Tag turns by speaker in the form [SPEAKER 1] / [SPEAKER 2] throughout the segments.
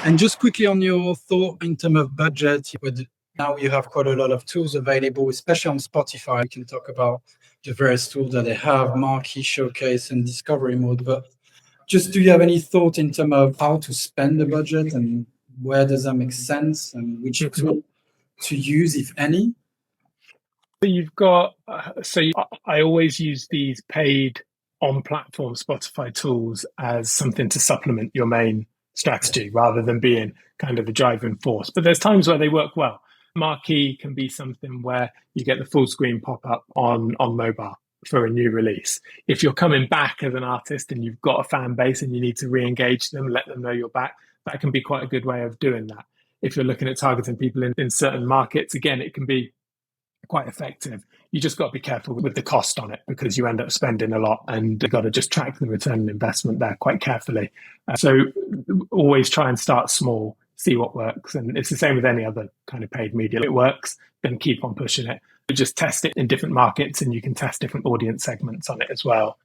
[SPEAKER 1] And just quickly on your thought in terms of budget, now you have quite a lot of tools available, especially on Spotify. You can talk about the various tools that they have, Marquee, Showcase, and Discovery Mode. But just do you have any thought in terms of how to spend the budget and where does that make sense and which tool to use, if any?
[SPEAKER 2] I always use these paid on-platform Spotify tools as something to supplement your main strategy rather than being kind of a driving force. But there's times where they work well. Marquee can be something where you get the full screen pop-up on mobile for a new release. If you're coming back as an artist and you've got a fan base and you need to re-engage them, let them know you're back, that can be quite a good way of doing that. If you're looking at targeting people in certain markets, again, it can be quite effective. You just got to be careful with the cost on it because you end up spending a lot and you've got to just track the return on investment there quite carefully. So always try and start small, see what works. And it's the same with any other kind of paid media. If it works, then keep on pushing it. Just test it in different markets and you can test different audience segments on it as well.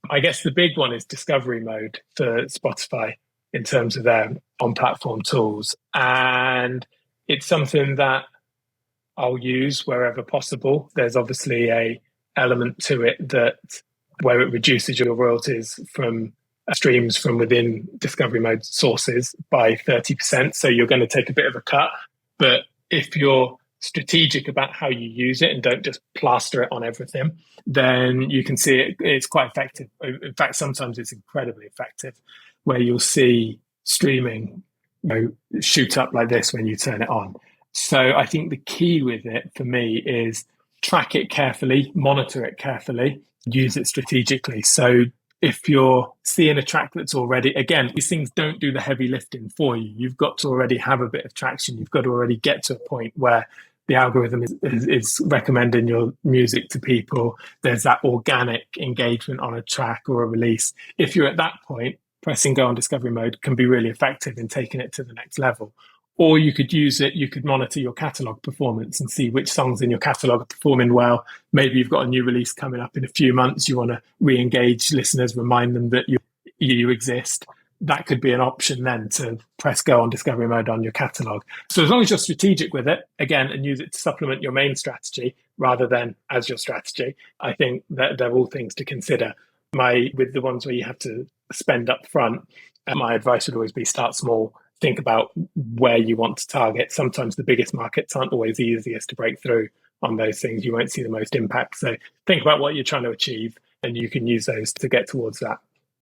[SPEAKER 2] I guess the big one is discovery mode for Spotify in terms of their on-platform tools. And it's something that I'll use wherever possible. There's obviously a element to it that where it reduces your royalties from streams from within discovery mode sources by 30%. So you're going to take a bit of a cut. But if you're strategic about how you use it and don't just plaster it on everything, then you can see it's quite effective. In fact, sometimes it's incredibly effective where you'll see streaming shoot up like this when you turn it on. So I think the key with it for me is track it carefully, monitor it carefully, use it strategically. So if you're seeing a track that's already, again, these things don't do the heavy lifting for you. You've got to already have a bit of traction. You've got to already get to a point where the algorithm is recommending your music to people. There's that organic engagement on a track or a release. If you're at that point, pressing go on discovery mode can be really effective in taking it to the next level. Or you could use it, you could monitor your catalog performance and see which songs in your catalog are performing well. Maybe you've got a new release coming up in a few months. You want to re-engage listeners, remind them that you exist. That could be an option then to press go on discovery mode on your catalog. So as long as you're strategic with it, again, and use it to supplement your main strategy rather than as your strategy, I think that they're all things to consider. With the ones where you have to spend up front, my advice would always be start small. Think about where you want to target. Sometimes the biggest markets aren't always the easiest to break through on those things. You won't see the most impact. So think about what you're trying to achieve and you can use those to get towards that.